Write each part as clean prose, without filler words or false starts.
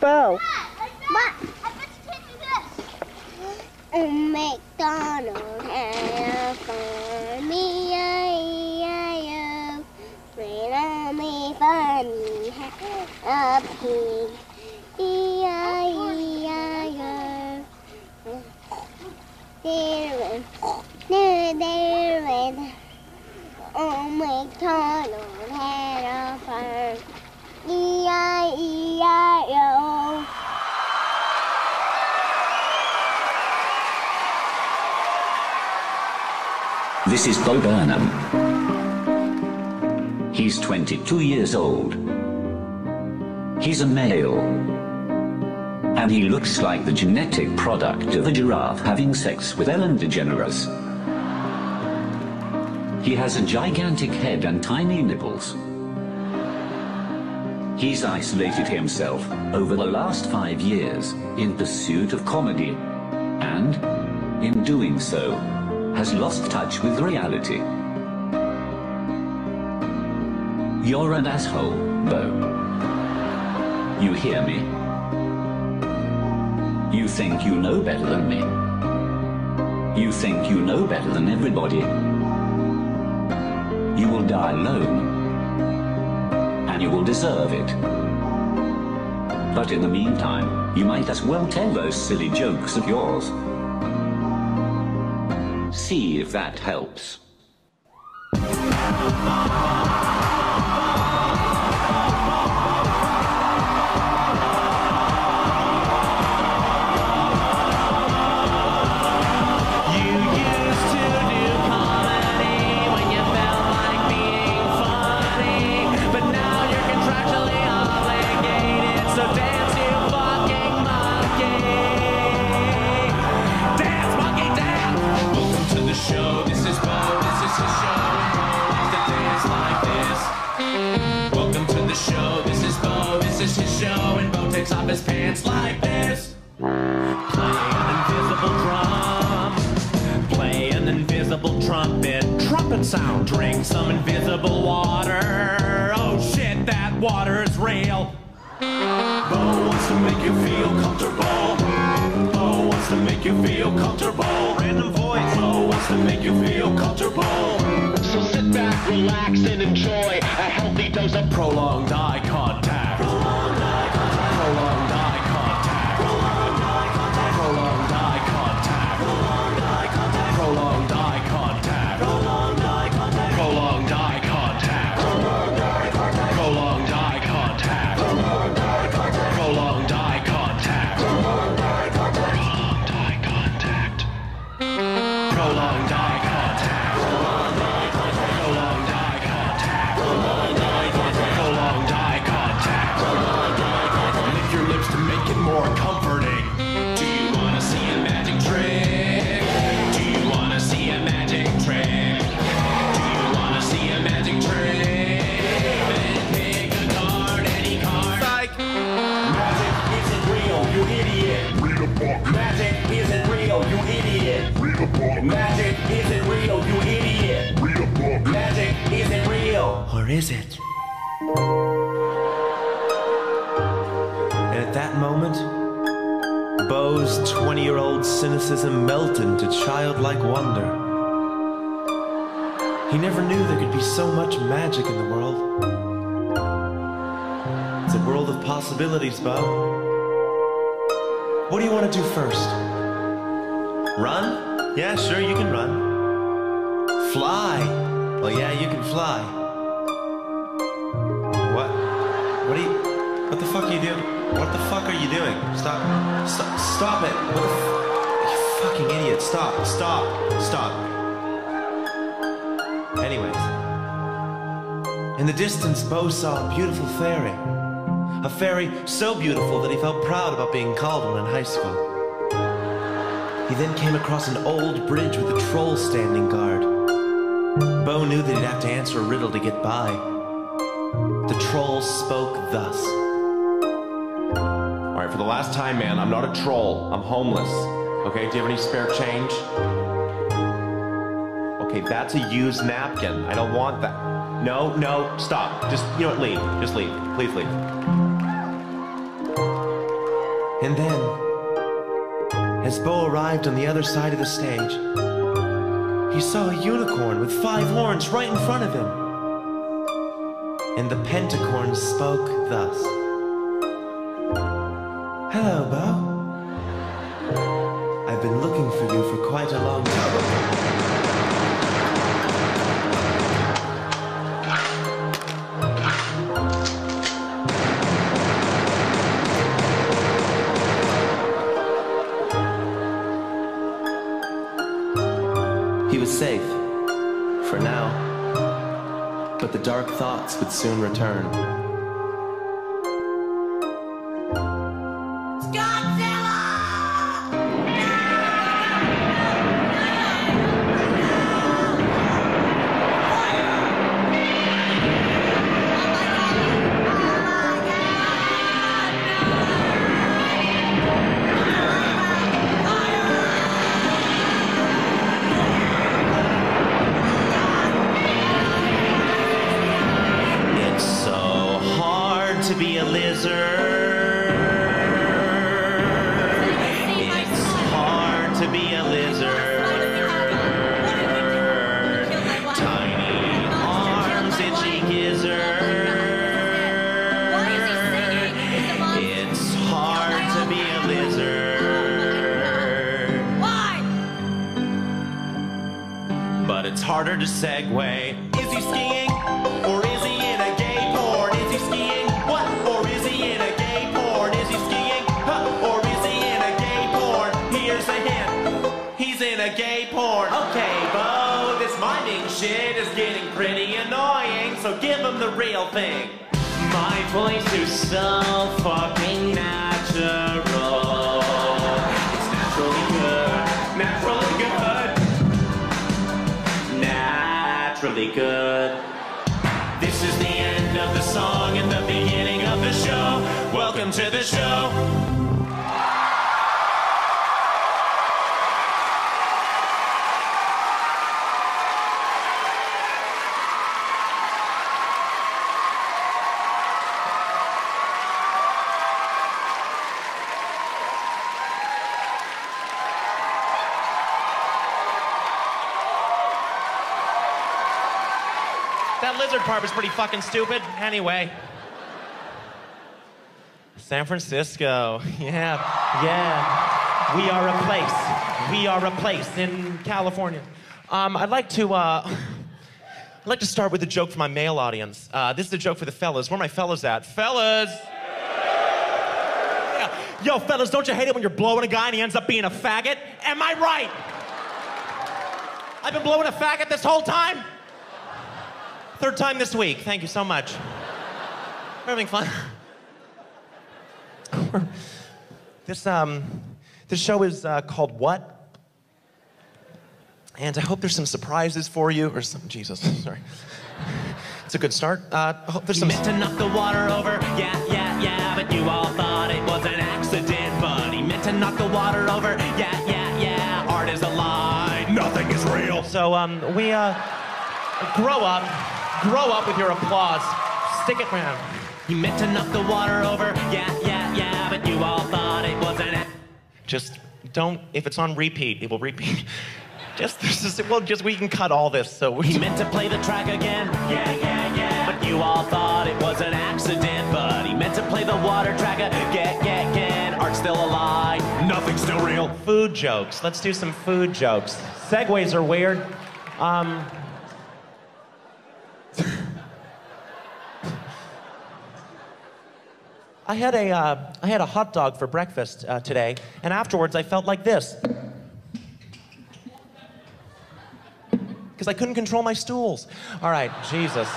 Bo. But I bet you can't do this. Oh, McDonald had a farm, E-I-E-I-O. When only Bunny had a pig, E-I-E-I-O. There went, oh, McDonald had a farm, E-I-E-I-O. This is Bo Burnham. He's 22 years old. He's a male. And he looks like the genetic product of a giraffe having sex with Ellen DeGeneres. He has a gigantic head and tiny nipples. He's isolated himself over the last 5 years in pursuit of comedy, and, in doing so, has lost touch with reality. You're an asshole, Bo. You hear me? You think you know better than me. You think you know better than everybody. You will die alone. And you will deserve it. But in the meantime, you might as well tell those silly jokes of yours. See if that helps. Off his pants like this. Play an invisible drum. Play an invisible trumpet. Trumpet sound. Drink some invisible water. Oh shit, that water is real. Bo wants to make you feel comfortable. Bo wants to make you feel comfortable. Random voice. Bo wants to make you feel comfortable. So sit back, relax, and enjoy a healthy dose of prolonged eye contact. Prolonged eye contact. Prolonged eye contact. Prolonged eye contact. Prolonged eye contact. Prolonged eye contact. Prolonged eye contact. Prolonged eye contact. Prolonged eye contact. Prolonged eye contact. Prolonged eye contact. Prolonged eye contact. Prolonged eye contact. Prolonged eye contact. Prolonged eye contact. Prolonged eye contact. Prolonged eye contact. Prolonged eye contact. Prolonged eye contact. Prolonged eye contact. Lick your lips to make it more comforting. Do you wanna see a magic trick? Do you wanna see a magic trick? Do you wanna see a magic trick? Then pick a card, any card. Psych! Magic isn't real, you idiot. Read a book. Magic isn't real, you idiot. Read a book. Magic isn't real, you idiot. Read a book. Magic isn't real. Or is it? And at that moment, Bo's 20-year-old cynicism melted into childlike wonder. He never knew there could be so much magic in the world. It's a world of possibilities, Bo. What do you want to do first? Run? Yeah, sure, you can run. Fly? Well, yeah, you can fly. What? What the fuck are you doing? What the fuck are you doing? Stop it. What the you fucking idiot. Stop. Anyways. In the distance, Bo saw a beautiful fairy. A fairy so beautiful that he felt proud about being called one in high school. He then came across an old bridge with a troll standing guard. Bo knew that he'd have to answer a riddle to get by. The troll spoke thus. Alright, for the last time, man, I'm not a troll. I'm homeless. Okay, do you have any spare change? Okay, that's a used napkin. I don't want that. No, stop. Just, you know what, leave. Just leave. Please leave. And then, as Bo arrived on the other side of the stage, he saw a unicorn with 5 horns right in front of him. And the pentacorn spoke thus. Hello, Bo. I've been looking for you for quite a long time. He was safe, for now, but the dark thoughts would soon return. To be a lizard. It's hard to be a lizard. Tiny arms, itchy gizzard. It's hard to be a lizard. Why? But it's harder to segue. Is he skiing? Or is he in a gay porn? Is he skiing? What? Or is he in a gay porn? Is he skiing? Huh? Or is he in a gay porn? Here's a hint. He's in a gay porn. Okay, Bo, this miming shit is getting pretty annoying, so give him the real thing. My voice is so fucking natural. It's naturally good. Naturally good. Naturally good. This is the end of the song and the beginning of the show. Welcome to the show. That lizard part was pretty fucking stupid. Anyway. San Francisco. Yeah. We are a place. We are a place in California. I'd like to start with a joke for my male audience. This is a joke for the fellas. Where are my fellas at? Fellas! Yeah. Yo, fellas, don't you hate it when you're blowing a guy and he ends up being a faggot? Am I right? I've been blowing a faggot this whole time? 3rd time this week. Thank you so much. We're having fun. This show is called What? And I hope there's some surprises for you, or some, Jesus, sorry. It's a good start. I hope there's some... He meant to knock the water over, yeah, but you all thought it was an accident, but he meant to knock the water over, yeah, art is a lie, nothing is real. So, grow up with your applause. Stick it around. He meant to knock the water over, yeah, but you all thought it was an Just don't, if it's on repeat, it will repeat. We can cut all this, so... He meant to play the track again, yeah, but you all thought it was an accident, but he meant to play the water track again, art's still a lie, nothing's still real. Food jokes, let's do some food jokes. Segues are weird. I had a hot dog for breakfast today, and afterwards I felt like this. Because I couldn't control my stools. All right, Jesus.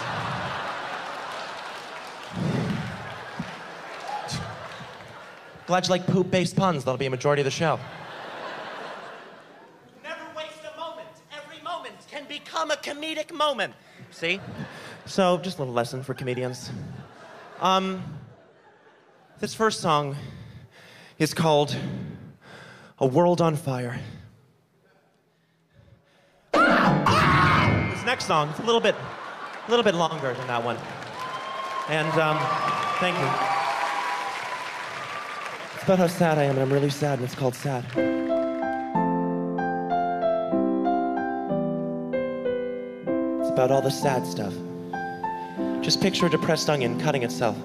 Glad you like poop-based puns. That'll be a majority of the show. Never waste a moment. Every moment can become a comedic moment. See? So, just a little lesson for comedians. This first song is called A World on Fire. This next song is a little bit longer than that one. And, thank you. about how sad I am, and I'm really sad, and it's called Sad. It's about all the sad stuff. Just picture a depressed onion cutting itself.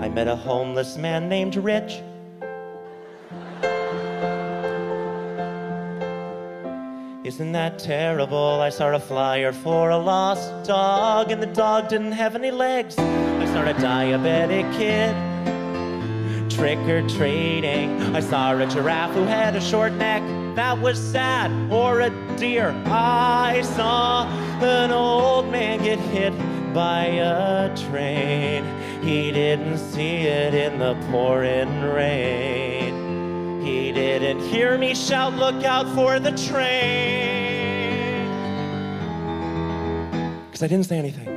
I met a homeless man named Rich. Isn't that terrible? I saw a flyer for a lost dog, and the dog didn't have any legs. I saw a diabetic kid trick-or-treating. I saw a giraffe who had a short neck. That was sad. Or a deer. I saw an old man get hit by a train. He didn't see it in the pouring rain. He didn't hear me shout, "Look out for the train." 'Cause I didn't say anything.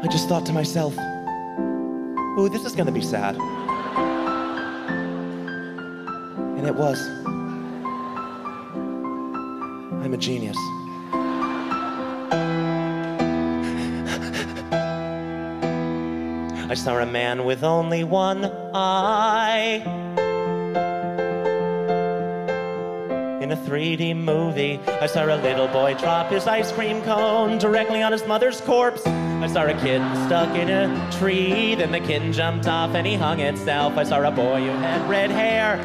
I just thought to myself, ooh, this is gonna be sad. And it was. I'm a genius. I saw a man with only one eye in a 3D movie. I saw a little boy drop his ice cream cone directly on his mother's corpse. I saw a kitten stuck in a tree, then the kitten jumped off and he hung itself. I saw a boy who had red hair.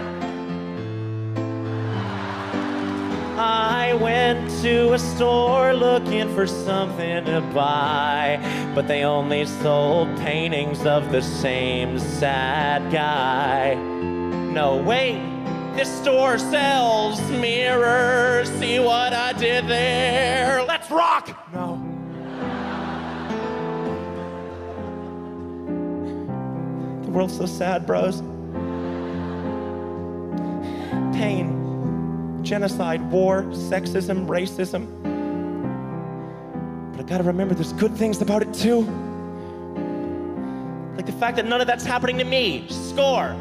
I went to a store looking for something to buy, but they only sold paintings of the same sad guy. No, wait, this store sells mirrors. See what I did there? Let's rock! No. The world's so sad, bros. Pain. Genocide, war, sexism, racism. But I gotta remember there's good things about it too. Like the fact that none of that's happening to me. Score!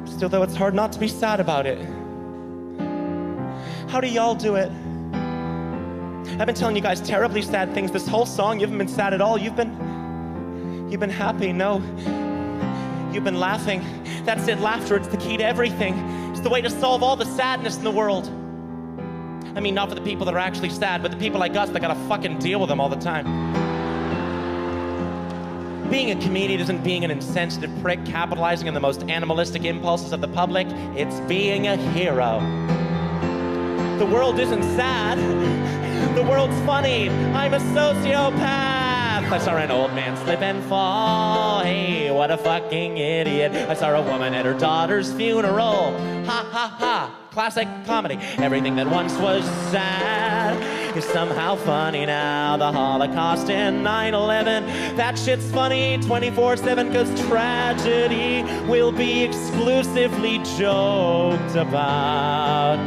Still though, it's hard not to be sad about it. How do y'all do it? I've been telling you guys terribly sad things this whole song. You haven't been sad at all. You've been happy, no. You've been laughing. That's it, laughter, it's the key to everything. It's the way to solve all the sadness in the world. I mean, not for the people that are actually sad, but the people like us that gotta fucking deal with them all the time. Being a comedian isn't being an insensitive prick capitalizing on the most animalistic impulses of the public. It's being a hero. The world isn't sad. The world's funny. I'm a sociopath. I saw an old man slip and fall. Hey, what a fucking idiot. I saw a woman at her daughter's funeral. Ha ha ha. Classic comedy. Everything that once was sad is somehow funny now. The Holocaust and 9/11. That shit's funny 24/7 'cause tragedy will be exclusively joked about.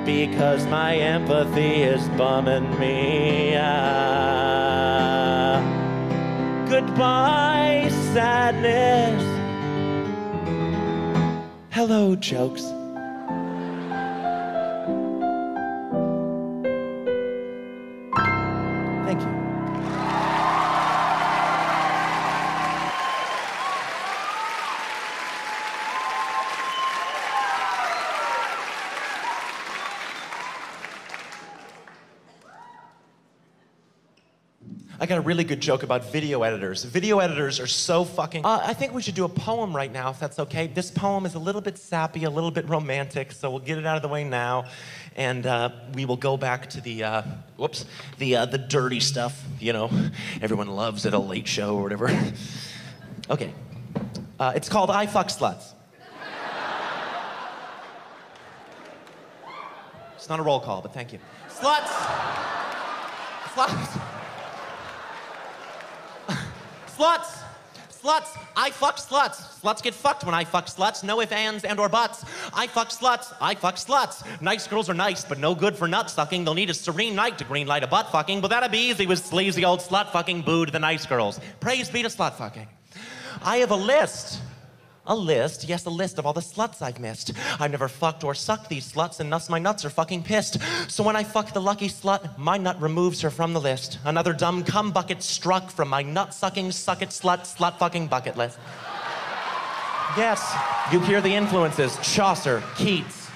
Because my empathy is bumming me out. Goodbye, sadness. Hello, jokes. Thank you. I got a really good joke about video editors. Video editors are so fucking... I think we should do a poem right now, if that's okay. This poem is a little bit sappy, a little bit romantic, so we'll get it out of the way now. And we will go back to the, the dirty stuff, you know, everyone loves at a late show or whatever. Okay. It's called I Fuck Sluts. It's not a roll call, but thank you. Sluts! Sluts! Sluts! Sluts. I fuck sluts. Sluts get fucked when I fuck sluts. No ifs, ands, and or buts. I fuck sluts. I fuck sluts. Nice girls are nice, but no good for nut sucking. They'll need a serene night to green light a butt fucking. But that'd be easy with sleazy old slut fucking booed the nice girls. Praise be to slut fucking. I have a list. A list, yes, a list of all the sluts I've missed. I've never fucked or sucked these sluts, and thus my nuts are fucking pissed. So when I fuck the lucky slut, my nut removes her from the list. Another dumb cum bucket struck from my nut-sucking, suck-it, slut fucking bucket list. Yes, you hear the influences. Chaucer, Keats.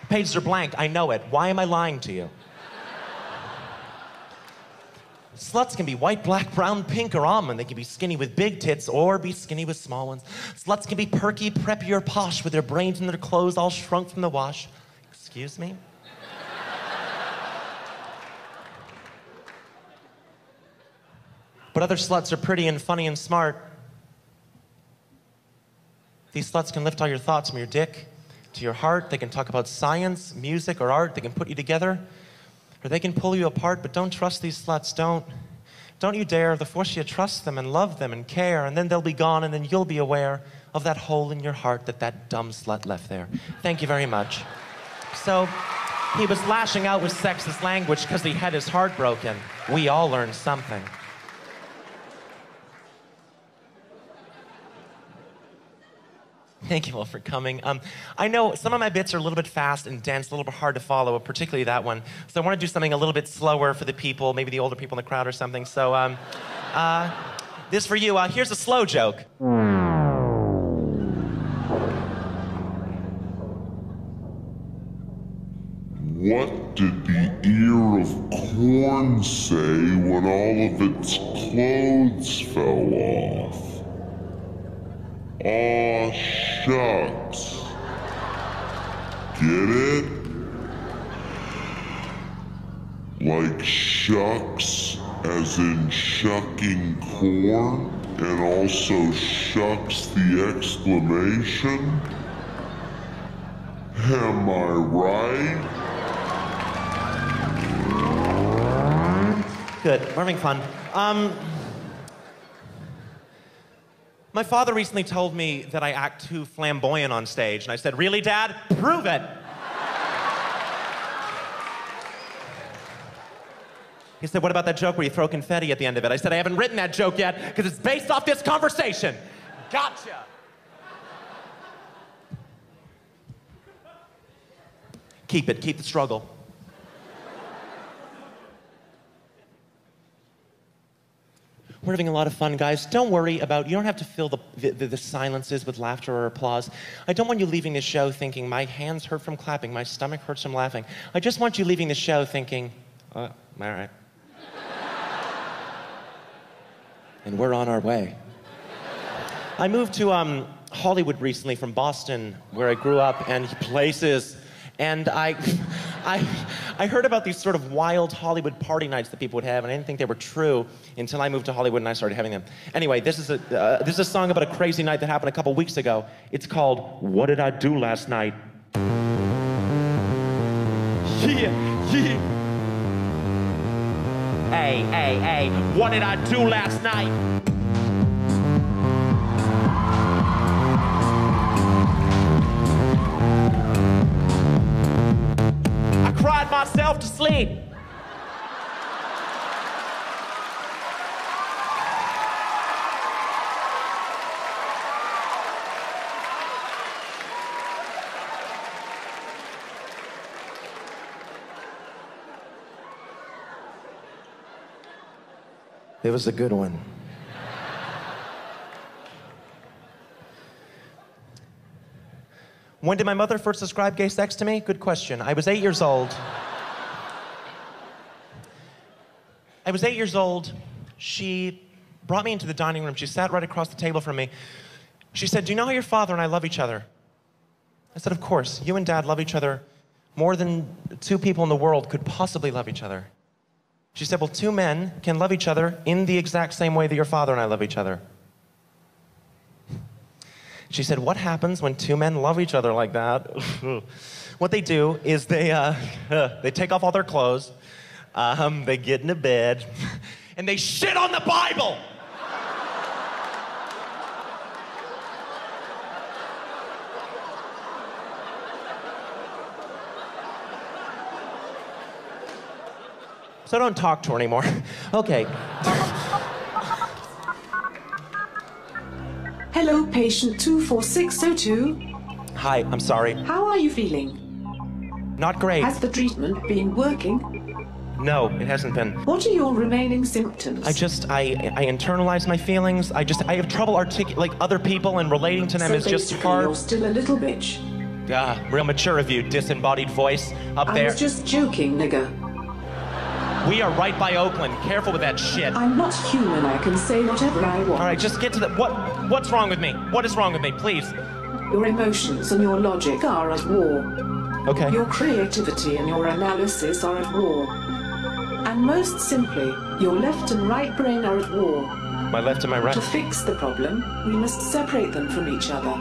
Pages are blank, I know it. Why am I lying to you? Sluts can be white, black, brown, pink, or almond. They can be skinny with big tits or be skinny with small ones. Sluts can be perky, preppy, or posh with their brains and their clothes all shrunk from the wash. Excuse me? But other sluts are pretty and funny and smart. These sluts can lift all your thoughts from your dick to your heart. They can talk about science, music, or art. They can put you together. Or they can pull you apart, but don't trust these sluts. Don't you dare. They'll force you to trust them and love them and care, and then they'll be gone, and then you'll be aware of that hole in your heart that dumb slut left there. Thank you very much. So, he was lashing out with sexist language because he had his heart broken. We all learned something. Thank you all for coming. I know some of my bits are a little bit fast and dense, a little bit hard to follow, particularly that one. So I want to do something a little bit slower for the people, maybe the older people in the crowd or something. So this for you. Here's a slow joke. What did the ear of corn say when all of its clothes fell off? Aw, shucks. Get it? Like shucks as in shucking corn, and also shucks the exclamation? Am I right? Good, we're having fun. My father recently told me that I act too flamboyant on stage, and I said, "Really, Dad? Prove it!" He said, "What about that joke where you throw confetti at the end of it?" I said, "I haven't written that joke yet, because it's based off this conversation." Gotcha! Keep the struggle. We're having a lot of fun, guys. Don't worry about, you don't have to fill the silences with laughter or applause. I don't want you leaving this show thinking, my hands hurt from clapping, my stomach hurts from laughing. I just want you leaving the show thinking, all right. And we're on our way. I moved to Hollywood recently from Boston, where I grew up, and places. And I heard about these sort of wild Hollywood party nights that people would have, and I didn't think they were true until I moved to Hollywood and I started having them. Anyway, this is a song about a crazy night that happened a couple weeks ago. It's called "What Did I Do Last Night?" Yeah. Hey, what did I do last night? Cried myself to sleep. It was a good one. When did my mother first describe gay sex to me? Good question. I was 8 years old. She brought me into the dining room. She sat right across the table from me. She said, "Do you know how your father and I love each other?" I said, "Of course. You and Dad love each other more than two people in the world could possibly love each other." She said, "Well, two men can love each other in the exact same way that your father and I love each other." She said, "What happens when two men love each other like that?" What they do is they take off all their clothes, they get into bed, and they shit on the Bible. so don't talk to her anymore. Okay. Hello, patient 24602. Hi, I'm sorry. How are you feeling? Not great. Has the treatment been working? No, it hasn't been. What are your remaining symptoms? I internalize my feelings. I have trouble like other people and relating to them So is just basically, hard. You're still a little bitch. Real mature of you, disembodied voice up I there. was just joking, nigga. We are right by Oakland. Careful with that shit. I'm not human. I can say whatever I want. All right, just get to the... What's wrong with me? What is wrong with me, please? Your emotions and your logic are at war. Okay. Your creativity and your analysis are at war. And most simply, your left and right brain are at war. My left and my right. To fix the problem, we must separate them from each other.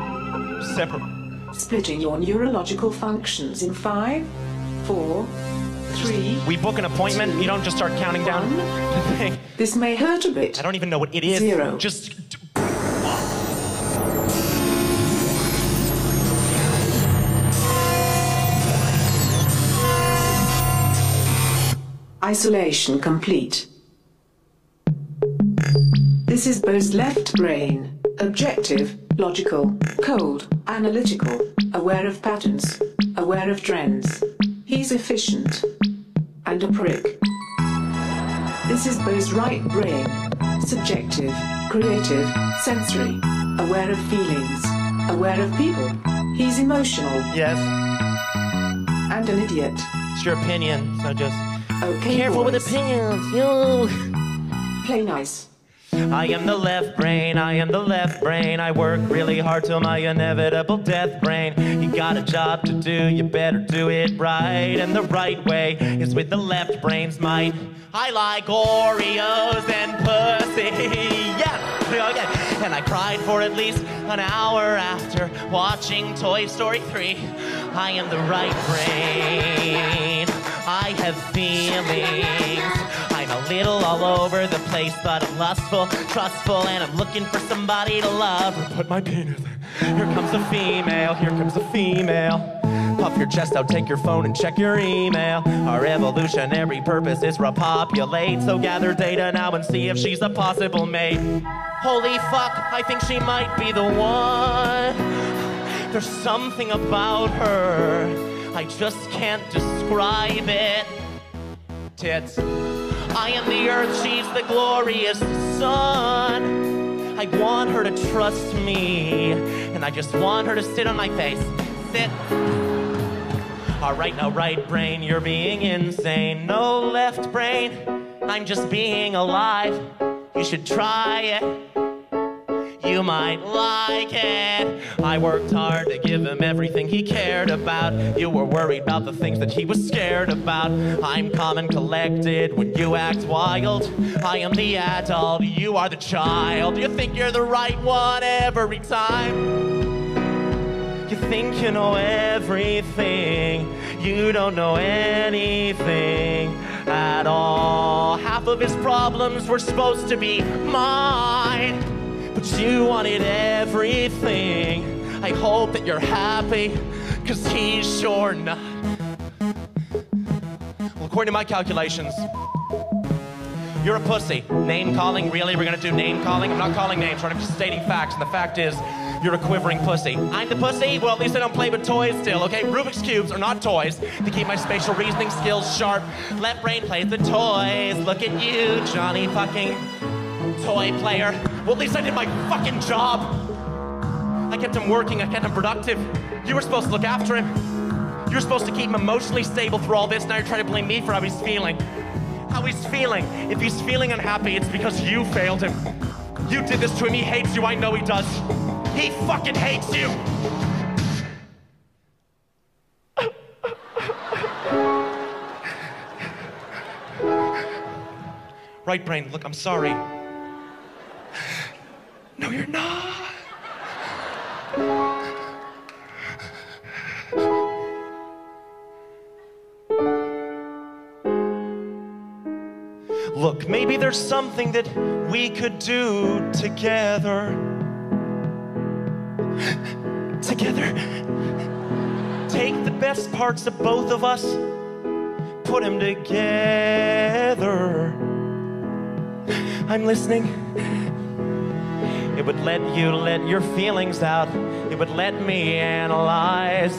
Splitting your neurological functions in 5, 4, 3. We book an appointment. 2, you don't just start counting down. This may hurt a bit. I don't even know what it is. 0. Just. Isolation complete. This is Bo's left brain. Objective, logical, cold, analytical, aware of patterns, aware of trends. He's efficient. And a prick. This is Bo's right brain. Subjective, creative, sensory, aware of feelings, aware of people. He's emotional. Yes. And an idiot. It's your opinion, so just. Okay, Careful boys. with opinions, you. Play nice. I am the left brain, I am the left brain. I work really hard till my inevitable death brain. You got a job to do, you better do it right. And the right way is with the left brain's might. I like Oreos and pussy, yeah, okay. And I cried for at least an hour after watching Toy Story 3. I am the right brain, I have feelings. I'm a little all over the place, but I'm lustful, trustful, and I'm looking for somebody to love. Or put my penis. Here comes a female, here comes a female. Puff your chest out, take your phone and check your email. Our evolutionary purpose is repopulate, so gather data now and see if she's a possible mate. Holy fuck, I think she might be the one. There's something about her, I just can't describe it. Tits. I am the earth, she's the glorious sun. I want her to trust me, and I just want her to sit on my face. Sit. All right, now right brain, you're being insane. No left brain, I'm just being alive. You should try it. You might like it. I worked hard to give him everything he cared about. You were worried about the things that he was scared about. I'm calm and collected when you act wild. I am the adult, you are the child. You think you're the right one every time. You think you know everything. You don't know anything at all. Half of his problems were supposed to be mine, but you wanted everything. I hope that you're happy, cause he's sure not. Well, according to my calculations, you're a pussy. Name calling, really? We're gonna do name calling? I'm not calling names, right? I'm just stating facts, and the fact is, you're a quivering pussy. I'm the pussy? Well, at least I don't play with toys still, okay? Rubik's Cubes are not toys. They keep my spatial reasoning skills sharp. Left brain plays the toys. Look at you, Johnny fucking toy player. Well, at least I did my fucking job. I kept him working, I kept him productive. You were supposed to look after him. You were supposed to keep him emotionally stable through all this. Now you're trying to blame me for how he's feeling. How he's feeling. If he's feeling unhappy, it's because you failed him. You did this to him, he hates you, I know he does. He fucking hates you! Right brain, look, I'm sorry. No, you're not. Look, maybe there's something that we could do together. Together. Take the best parts of both of us, put them together. I'm listening. It would let you let your feelings out. It would let me analyze.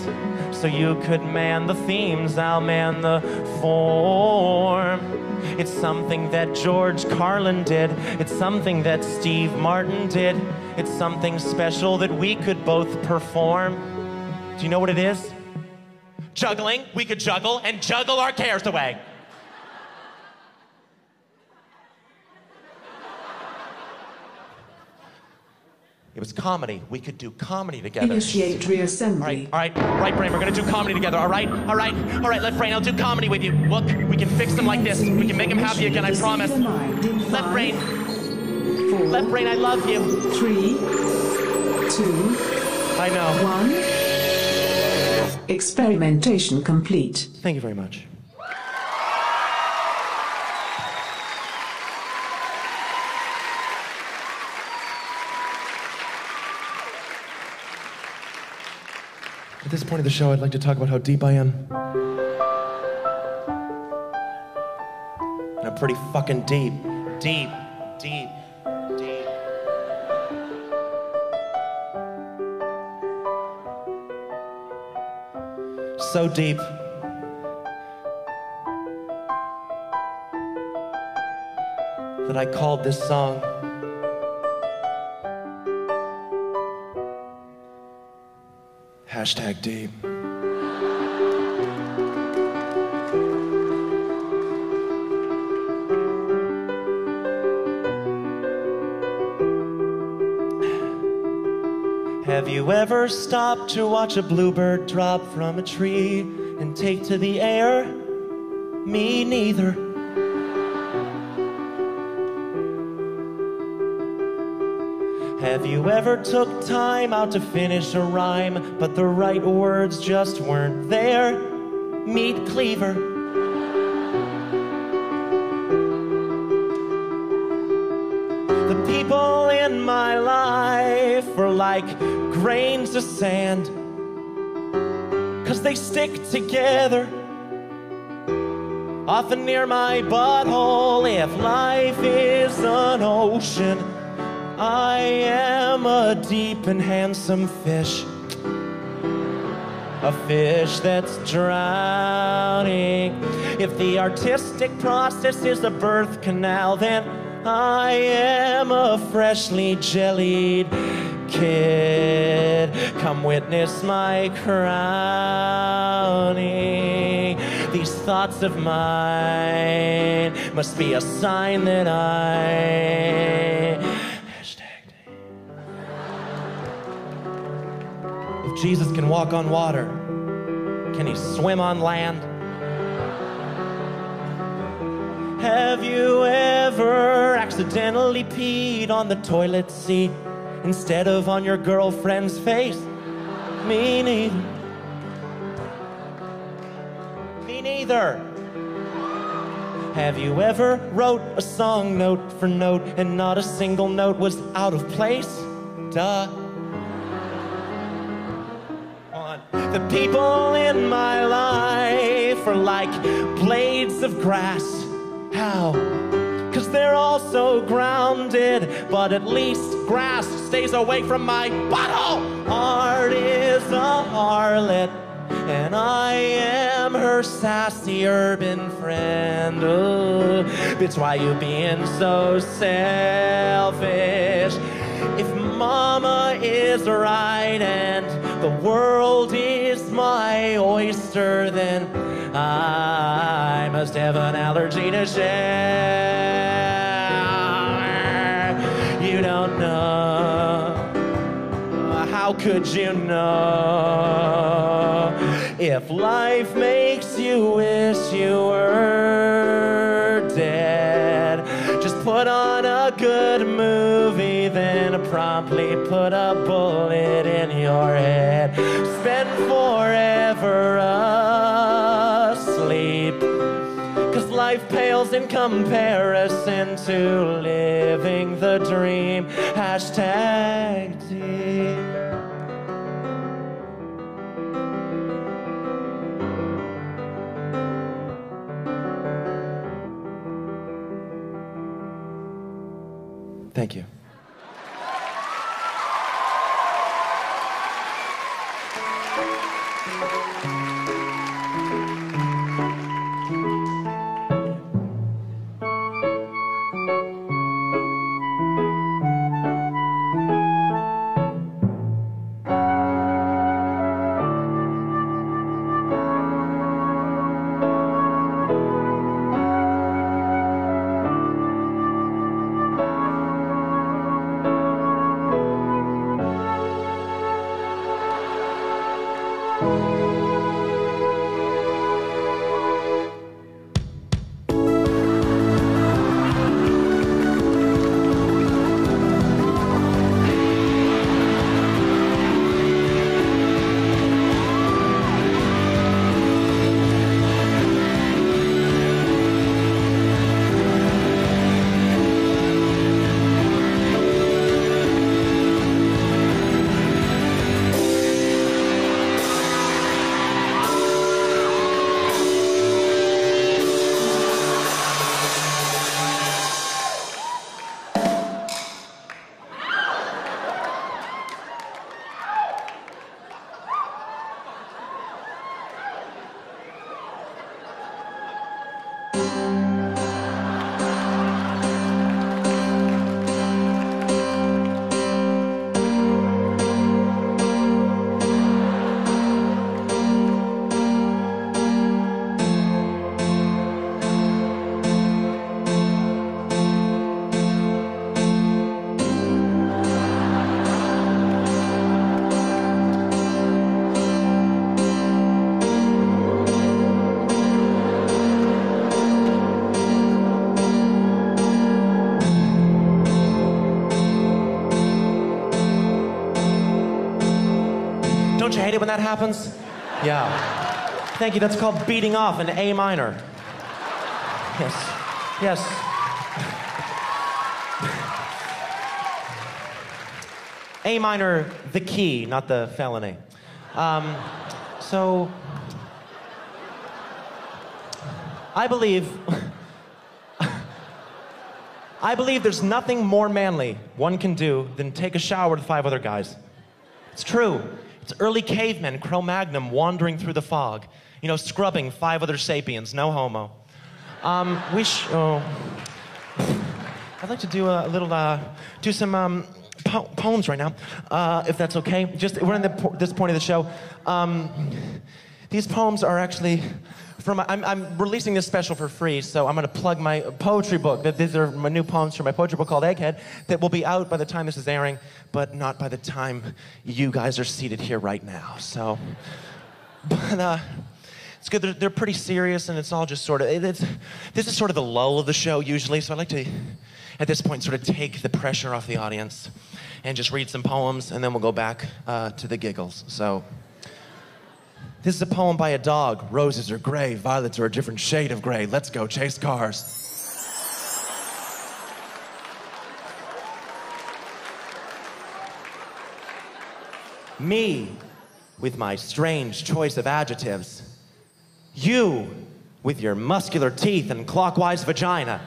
So you could man the themes, I'll man the form. It's something that George Carlin did. It's something that Steve Martin did. It's something special that we could both perform. Do you know what it is? Juggling. We could juggle and juggle our cares away. It was comedy. We could do comedy together. Initiate reassembly. All right, Brain, we're gonna do comedy together, all right, Left Brain, I'll do comedy with you. Look, we can fix him like this. We can make him happy again, I promise. Left Brain, I love you. 3, 2, I know. 1. Experimentation complete. Thank you very much. At this point of the show, I'd like to talk about how deep I am. And I'm pretty fucking deep. Deep. So deep. That I called this song #deep. Have you ever stopped to watch a bluebird drop from a tree and take to the air? Me neither. Have you ever took time out to finish a rhyme, but the right words just weren't there? Meat cleaver. The people in my life are like grains of sand, 'cause they stick together. Often near my butthole, if life is an ocean, I am a deep and handsome fish. A fish that's drowning. If the artistic process is a birth canal, then I am a freshly jellied kid. Come witness my crowning. These thoughts of mine must be a sign that If Jesus can walk on water, can he swim on land? Have you ever accidentally peed on the toilet seat instead of on your girlfriend's face? Me neither. Me neither. Have you ever wrote a song note for note and not a single note was out of place? Duh. The people in my life are like blades of grass. How? 'Cause they're all so grounded, but at least grass stays away from my butthole. Art is a harlot, and I am her sassy urban friend. Oh, bitch, why you being so selfish? If mama is right and the world is my oyster, then I must have an allergy to share. You don't know. How could you know? If life makes you wish you were dead, just put on a good movie, then promptly put a bullet in your head. Spend forever asleep, 'cause life pales in comparison to living the dream. #deep. Thank you. Don't you hate it when that happens? Yeah. Thank you. That's called beating off in A minor. Yes. Yes. A minor, the key, not the felony. So, I believe there's nothing more manly one can do than take a shower with 5 other guys. It's true. It's early cavemen, Cro-Magnon, wandering through the fog. You know, scrubbing 5 other sapiens, no homo. I'd like to do a little, do some poems right now, if that's okay. Just, we're in this point of the show. These poems are actually from, I'm releasing this special for free, so I'm gonna plug my poetry book. These are my new poems from my poetry book called Egghead that will be out by the time this is airing, but not by the time you guys are seated here right now. So, but it's good. They're pretty serious, and it's all just sort of, this is sort of the lull of the show usually, so I like to, at this point, sort of take the pressure off the audience and just read some poems, and then we'll go back to the giggles. So, this is a poem by a dog. Roses are gray, violets are a different shade of gray. Let's go chase cars. Me, with my strange choice of adjectives. You, with your muscular teeth and clockwise vagina.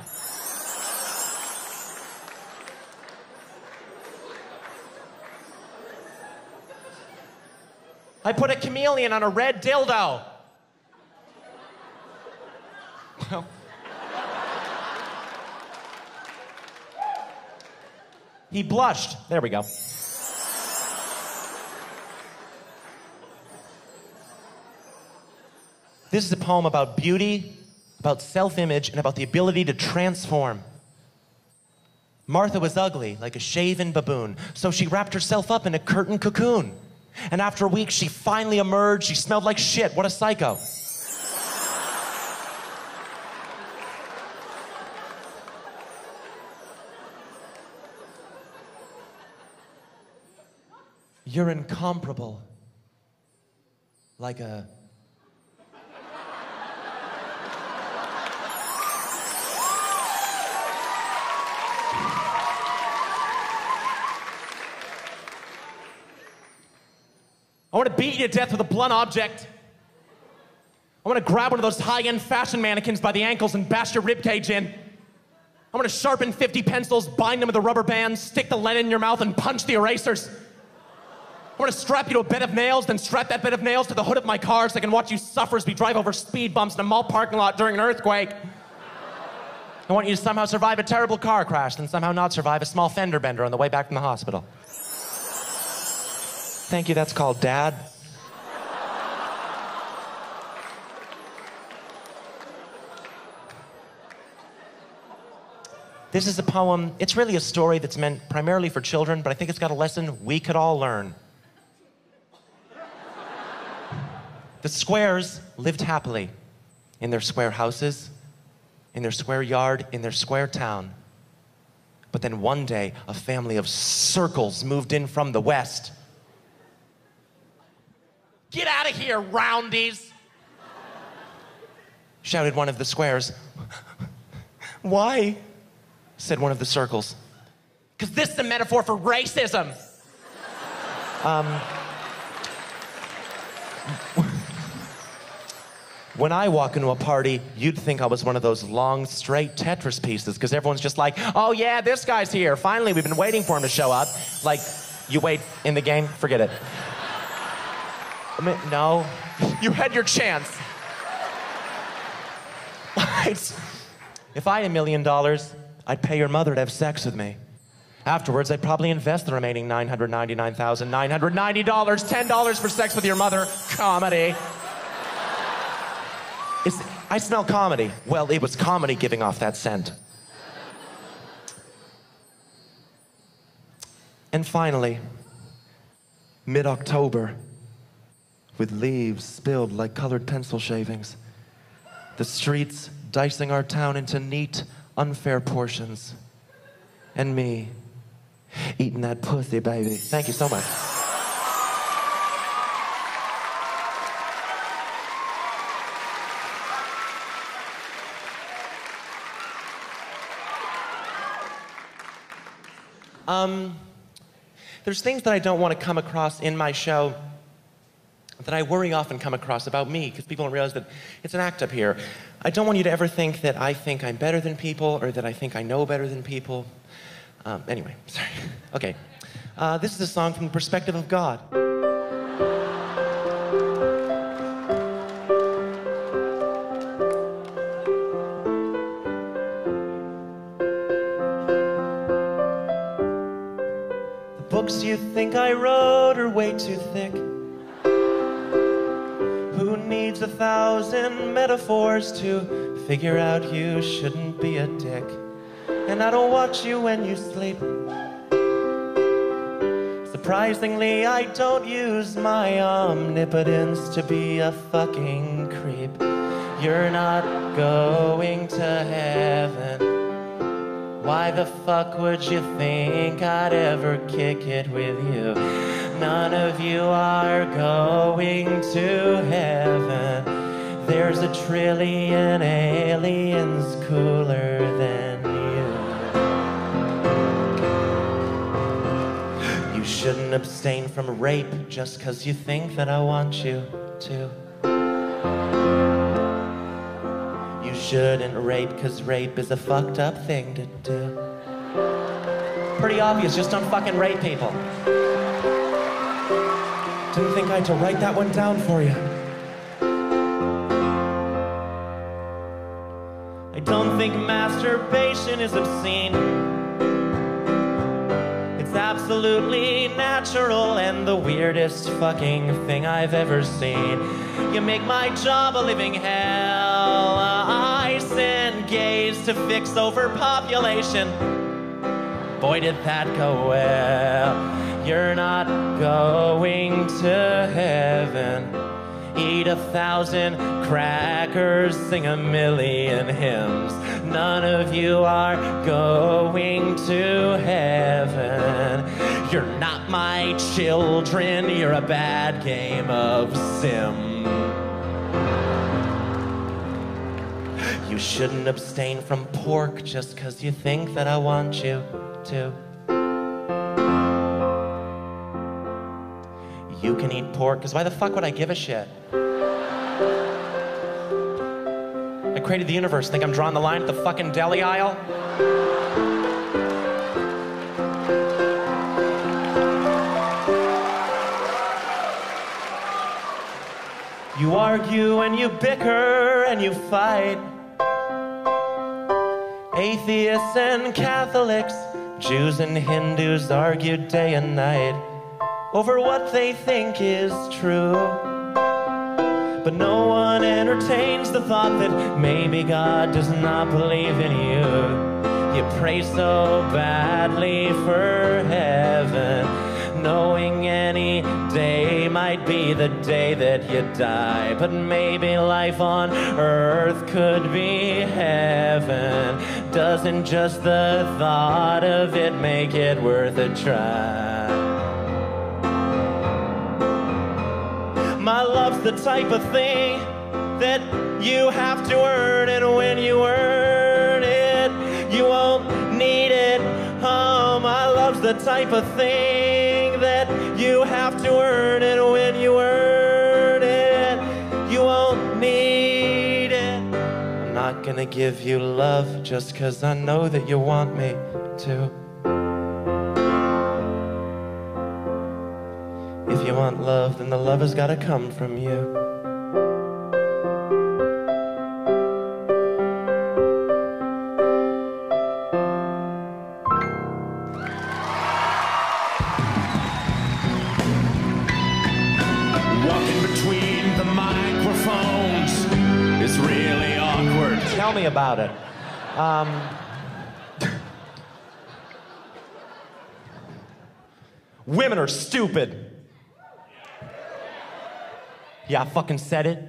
I put a chameleon on a red dildo. Well. He blushed. There we go. This is a poem about beauty, about self-image, and about the ability to transform. Martha was ugly, like a shaven baboon, so she wrapped herself up in a curtain cocoon. And after a week, she finally emerged. She smelled like shit. What a psycho. You're incomparable. Like a... I want to beat you to death with a blunt object. I want to grab one of those high-end fashion mannequins by the ankles and bash your ribcage in. I'm gonna sharpen 50 pencils, bind them with a rubber band, stick the lead in your mouth, and punch the erasers. I'm gonna strap you to a bed of nails, then strap that bed of nails to the hood of my car so I can watch you suffer as we drive over speed bumps in a mall parking lot during an earthquake. I want you to somehow survive a terrible car crash, then somehow not survive a small fender bender on the way back from the hospital. Thank you, that's called Dad. This is a poem. It's really a story that's meant primarily for children, but I think it's got a lesson we could all learn. The squares lived happily in their square houses, in their square yard, in their square town. But then one day, a family of circles moved in from the west. "Get out of here, roundies!" shouted one of the squares. "Why?" said one of the circles. "'Cause this is a metaphor for racism." When I walk into a party, you'd think I was one of those long, straight Tetris pieces, because everyone's just like, "Oh yeah, this guy's here. Finally, we've been waiting for him to show up." Like, you wait in the game, forget it. I mean, no, you had your chance. If I had $1 million, I'd pay your mother to have sex with me. Afterwards, I'd probably invest the remaining $999,990, $10 for sex with your mother. Comedy. I smell comedy. Well, it was comedy giving off that scent. And finally, mid-October, with leaves spilled like colored pencil shavings, the streets dicing our town into neat, unfair portions, and me eating that pussy, baby. Thank you so much. There's things that I don't want to come across in my show that I worry often come across about me, because people don't realize that it's an act up here. I don't want you to ever think that I think I'm better than people, or that I think I know better than people. Anyway, sorry. Okay. This is a song from the perspective of God. The books you think I wrote are way too thick. Who needs 1,000 metaphors to figure out you shouldn't be a dick? And I don't watch you when you sleep. Surprisingly, I don't use my omnipotence to be a fucking creep. You're not going to heaven. Why the fuck would you think I'd ever kick it with you? None of you are going to heaven. There's a trillion aliens cooler than you. You shouldn't abstain from rape just 'cause you think that I want you to. You shouldn't rape 'cause rape is a fucked up thing to do. Pretty obvious, just don't fucking rape people. Didn't think I had to write that one down for you. I don't think masturbation is obscene. It's absolutely natural and the weirdest fucking thing I've ever seen. You make my job a living hell. I send gays to fix overpopulation. Boy, did that go well. You're not going to heaven. Eat 1,000 crackers, sing 1,000,000 hymns. None of you are going to heaven. You're not my children, you're a bad game of sim. You shouldn't abstain from pork just 'cause you think that I want you to. You can eat pork, because why the fuck would I give a shit? I created the universe. Think I'm drawing the line at the fucking deli aisle? You argue and you bicker and you fight. Atheists and Catholics, Jews and Hindus argue day and night over what they think is true. But no one entertains the thought that maybe God does not believe in you. You pray so badly for heaven, knowing any day might be the day that you die. But maybe life on earth could be heaven. Doesn't just the thought of it make it worth a try? My love's the type of thing that you have to earn, and when you earn it, you won't need it. Oh, my love's the type of thing that you have to earn, and when you earn it, you won't need it. I'm not gonna give you love just 'cause I know that you want me to. If you want love, then the love has gotta come from you. Walking between the microphones is really awkward. Tell me about it. Women are stupid. Yeah, I fucking said it.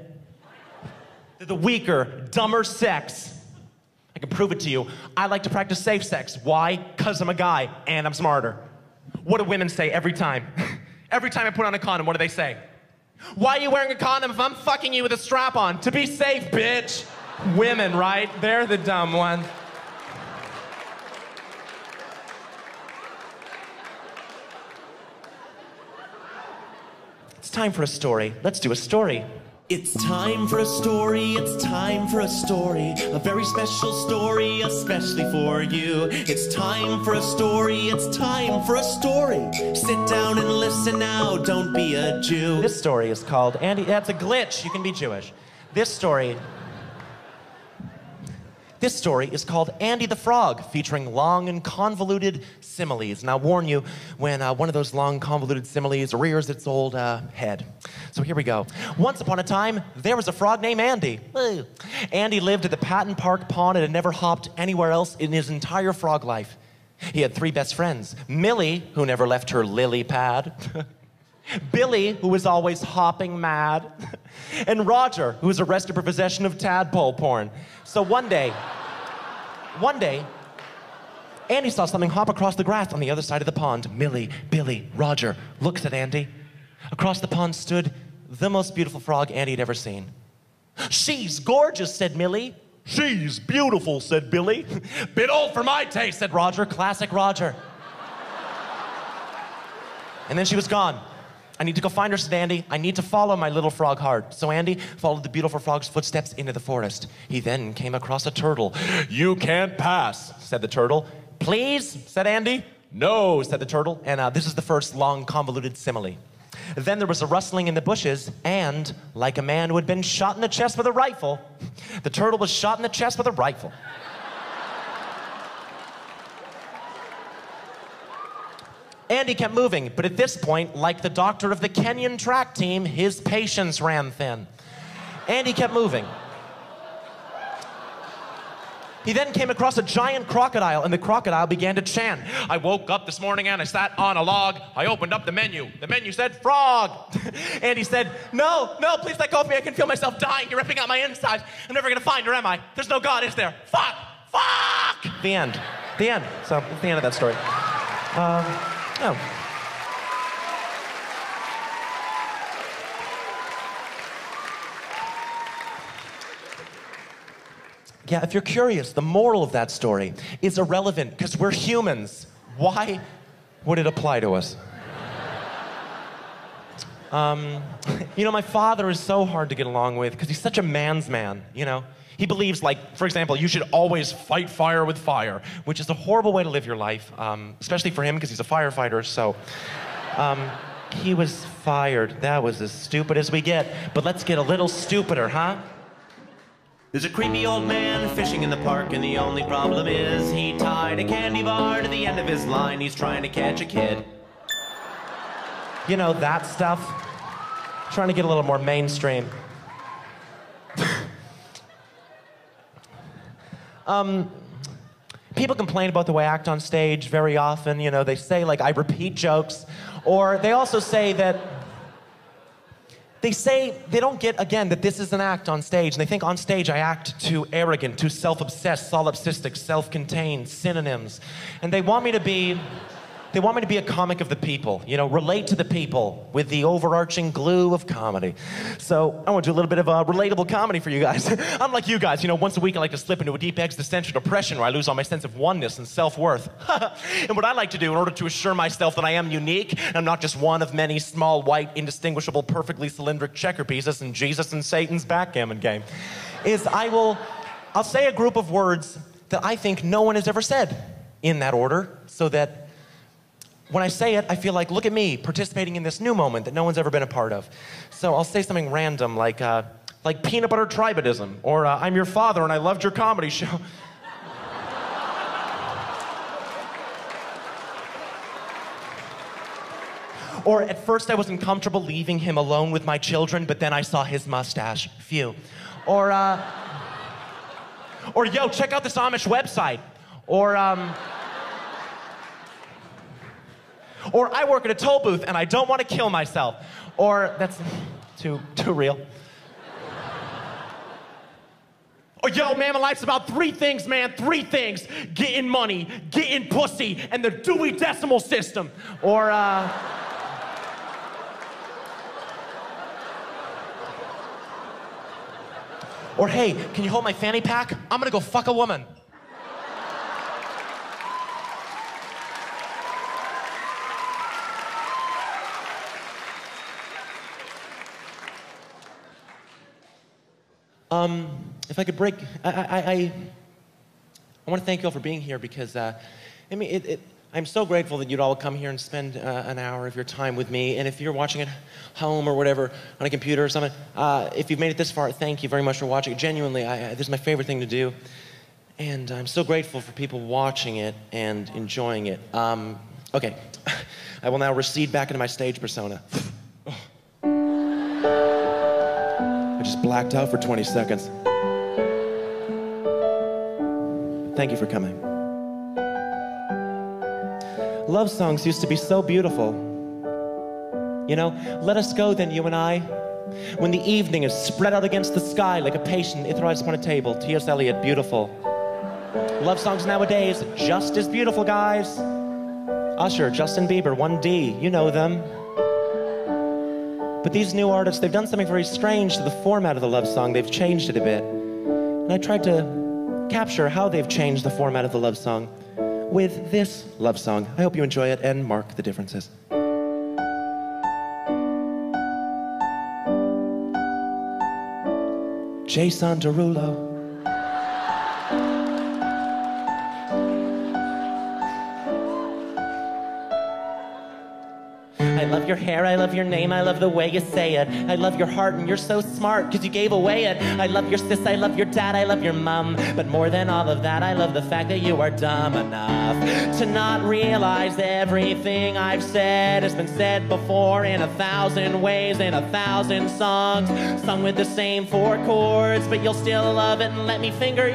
They're the weaker, dumber sex. I can prove it to you. I like to practice safe sex. Why? 'Cause I'm a guy and I'm smarter. What do women say every time? Every time I put on a condom, what do they say? Why are you wearing a condom if I'm fucking you with a strap on? To be safe, bitch. Women, right? They're the dumb ones. It's time for a story. Let's do a story. It's time for a story, it's time for a story. A very special story, especially for you. It's time for a story, it's time for a story. Sit down and listen now, don't be a Jew. This story is called Andy. That's a glitch. You can be Jewish. This story is called Andy the Frog, featuring long and convoluted similes. And I'll warn you when one of those long convoluted similes rears its old head. So here we go. Once upon a time, there was a frog named Andy. Woo. Andy lived at the Patton Park Pond and had never hopped anywhere else in his entire frog life. He had 3 best friends. Millie, who never left her lily pad. Billy, who was always hopping mad. And Roger, who was arrested for possession of tadpole porn. So one day, Andy saw something hop across the grass on the other side of the pond. Millie, Billy, Roger looks at Andy. Across the pond stood the most beautiful frog Andy had ever seen. "She's gorgeous," said Millie. "She's beautiful," said Billy. "Bit old for my taste," said Roger. Classic Roger. And then she was gone. "I need to go find her," said Andy. "I need to follow my little frog heart." So Andy followed the beautiful frog's footsteps into the forest. He then came across a turtle. "You can't pass," said the turtle. "Please," said Andy. "No," said the turtle. And this is the first long convoluted simile. Then there was a rustling in the bushes, and like a man who had been shot in the chest with a rifle, the turtle was shot in the chest with a rifle. Andy kept moving, but at this point, like the doctor of the Kenyan track team, his patience ran thin. Andy kept moving. He then came across a giant crocodile, and the crocodile began to chant. "I woke up this morning and I sat on a log. I opened up the menu. The menu said frog." Andy said, "No, no, please let go of me. I can feel myself dying. You're ripping out my insides. I'm never gonna find her, am I? There's no God, is there? Fuck! Fuck!" The end. The end. So, that's the end of that story. Oh. Yeah, if you're curious, the moral of that story is irrelevant because we're humans. Why would it apply to us? You know, my father is so hard to get along with because he's such a man's man, you know? He believes, like, for example, you should always fight fire with fire, which is a horrible way to live your life, especially for him because he's a firefighter, so... he was fired. That was as stupid as we get. But let's get a little stupider, huh? There's a creepy old man fishing in the park, and the only problem is he tied a candy bar to the end of his line. He's trying to catch a kid. You know, that stuff. Trying to get a little more mainstream. People complain about the way I act on stage very often. You know, they say, like, I repeat jokes. Or they also say that... They don't get, again, that this is an act on stage. And they think on stage I act too arrogant, too self-obsessed, solipsistic, self-contained, synonyms. And they want me to be a comic of the people, you know, relate to the people with the overarching glue of comedy. So I want to do a little bit of relatable comedy for you guys. Unlike you guys, you know, once a week I like to slip into a deep existential depression where I lose all my sense of oneness and self-worth. And what I like to do in order to assure myself that I am unique, and I'm not just one of many small, white, indistinguishable, perfectly cylindric checker pieces in Jesus and Satan's backgammon game, is I'll say a group of words that I think no one has ever said in that order, so that when I say it, I feel like, look at me, participating in this new moment that no one's ever been a part of. So I'll say something random, like peanut butter tribadism, or I'm your father and I loved your comedy show. Or at first I was uncomfortable leaving him alone with my children, but then I saw his mustache. Phew. Or yo, check out this Amish website. Or I work at a toll booth and I don't want to kill myself. Or that's too real. Or yo, man, my life's about three things, man, three things. Getting money, getting pussy, and the Dewey Decimal System. Or hey, can you hold my fanny pack? I'm gonna go fuck a woman. If I could break, I want to thank you all for being here because, I mean, I'm so grateful that you'd all come here and spend an hour of your time with me. And if you're watching at home or whatever, on a computer or something, if you've made it this far, thank you very much for watching. Genuinely, this is my favorite thing to do. And I'm so grateful for people watching it and enjoying it. Okay, I will now recede back into my stage persona. I just blacked out for 20 seconds. Thank you for coming. Love songs used to be so beautiful. You know, let us go then, you and I, when the evening is spread out against the sky like a patient Ithrides upon a table. T.S. Eliot, beautiful. Love songs nowadays, just as beautiful, guys. Usher, Justin Bieber, 1D, you know them. But these new artists, they've done something very strange to the format of the love song. They've changed it a bit. And I tried to capture how they've changed the format of the love song with this love song. I hope you enjoy it and mark the differences. Jason Derulo. I love your hair, I love your name, I love the way you say it. I love your heart and you're so smart cause you gave away it. I love your sis, I love your dad, I love your mom. But more than all of that, I love the fact that you are dumb enough to not realize everything I've said has been said before in 1,000 ways, in 1,000 songs, sung with the same 4 chords, but you'll still love it and let me finger you.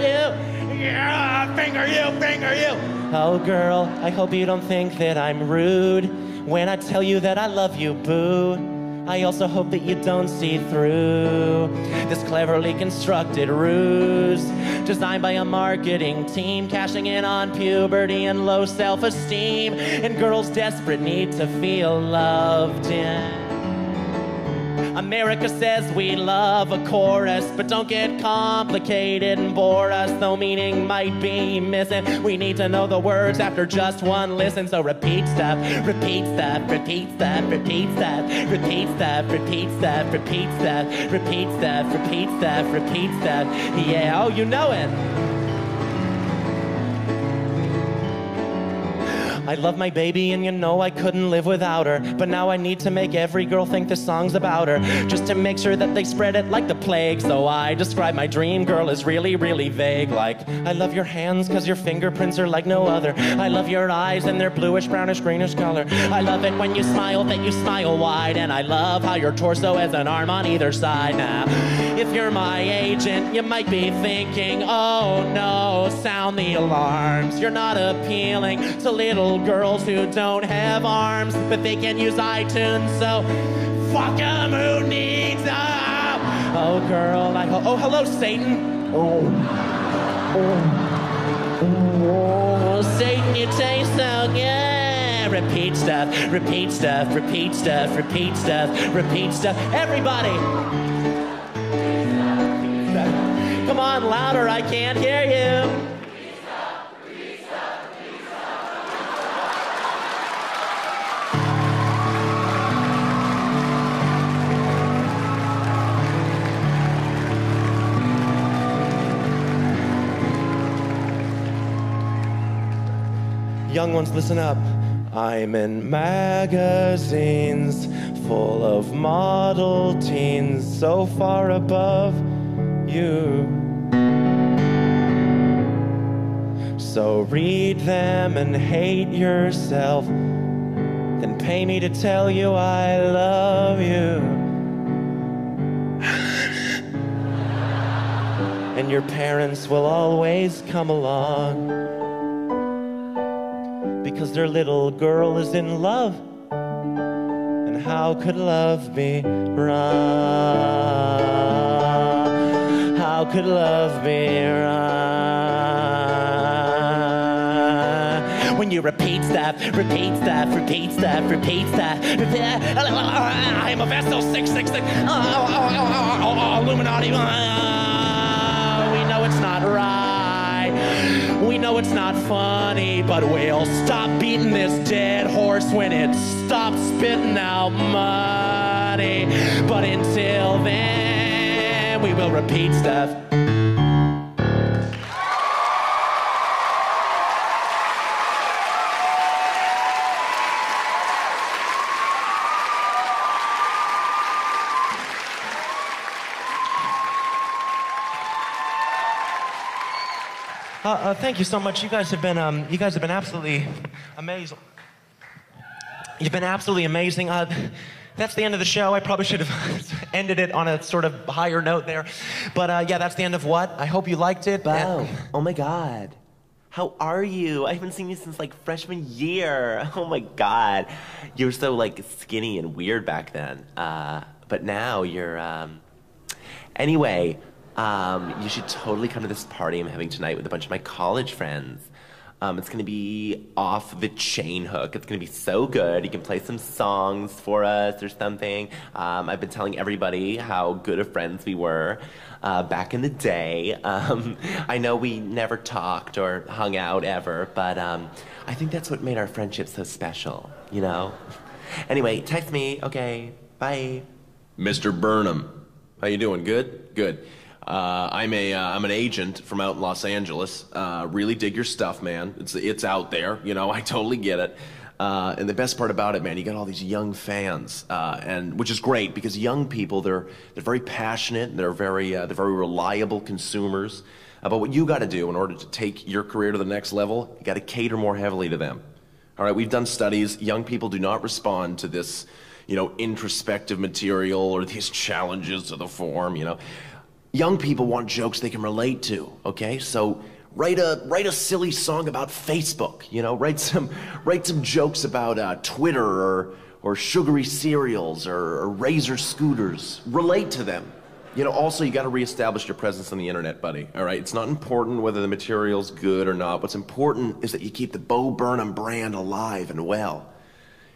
Yeah, finger you, finger you. Oh girl, I hope you don't think that I'm rude when I tell you that I love you, boo. I also hope that you don't see through this cleverly constructed ruse designed by a marketing team, cashing in on puberty and low self-esteem and girls' desperate need to feel loved in. America says we love a chorus, but don't get complicated and bore us, though meaning might be missing. We need to know the words after just one listen, so repeat stuff, repeat stuff, repeat stuff, repeat stuff, repeat stuff, repeat stuff, repeat stuff, repeat stuff, repeat stuff, repeat stuff. Yeah, oh, you know it. I love my baby and you know I couldn't live without her, but now I need to make every girl think this song's about her, just to make sure that they spread it like the plague. So I describe my dream girl as really, really vague, like I love your hands cause your fingerprints are like no other. I love your eyes and their bluish, brownish, greenish color. I love it when you smile, that you smile wide, and I love how your torso has an arm on either side. Now, if you're my agent, you might be thinking, oh no, sound the alarms. You're not appealing to little girls who don't have arms, but they can use iTunes, so fuck 'em, who needs them? Oh girl, oh hello Satan. Oh, Satan, you taste so good. Repeat stuff, repeat stuff, repeat stuff, repeat stuff, repeat stuff. Everybody, come on, louder, I can't hear you. Young ones, listen up. I'm in magazines full of model teens so far above you. So read them and hate yourself, then pay me to tell you I love you. And your parents will always come along, because their little girl is in love. And how could love be wrong? How could love be wrong? When you repeat stuff, repeat stuff, repeat stuff, repeat stuff. I am a vessel 666. Illuminati. We know it's not right. We know it's not funny, but we'll stop beating this dead horse when it stops spitting out money. But until then, we will repeat stuff. Thank you so much. You guys have been absolutely amazing. You've been absolutely amazing. That's the end of the show. I probably should have ended it on a sort of higher note there. But yeah, that's the end of what? I hope you liked it. Bo, oh my God. How are you? I haven't seen you since like freshman year. Oh my God. You were so like skinny and weird back then. But now you're, anyway, you should totally come to this party I'm having tonight with a bunch of my college friends. It's gonna be off the chain hook. It's gonna be so good. You can play some songs for us or something. I've been telling everybody how good of friends we were back in the day. I know we never talked or hung out ever, but I think that's what made our friendship so special, you know? Anyway, text me, okay, bye. Mr. Burnham, how you doing? Good? Good. I'm an agent from out in Los Angeles. Really dig your stuff, man. It's out there, you know. I totally get it. And the best part about it, man, you got all these young fans, and which is great because young people they're very passionate. They're very reliable consumers. But what you got to do in order to take your career to the next level, you got to cater more heavily to them. All right, we've done studies. Young people do not respond to this, you know, introspective material or these challenges to the form, you know. Young people want jokes they can relate to, okay? So write a silly song about Facebook, you know? Write some jokes about Twitter or sugary cereals or Razor scooters. Relate to them. You know, also you gotta reestablish your presence on the internet, buddy, all right? It's not important whether the material's good or not. What's important is that you keep the Bo Burnham brand alive and well.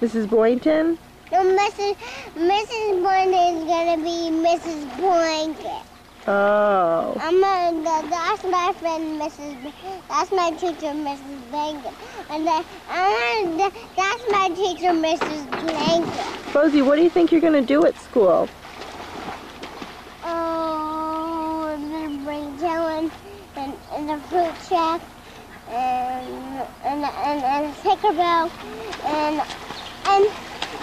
Mrs. Boynton? No, Mrs. Boynton is gonna be Mrs. Blanket. Oh. That's my friend, that's my teacher, Mrs. Blanket. And that's my teacher, Mrs. Blanket. Rosie, what do you think you're going to do at school? Oh, I'm gonna bring Dylan and the fruit shack and Tinkerbell and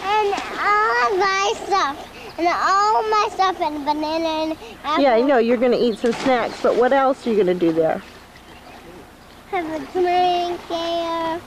all my stuff. And all my stuff and banana and apple. Yeah, I know you're going to eat some snacks, but what else are you going to do there? Have a drink there.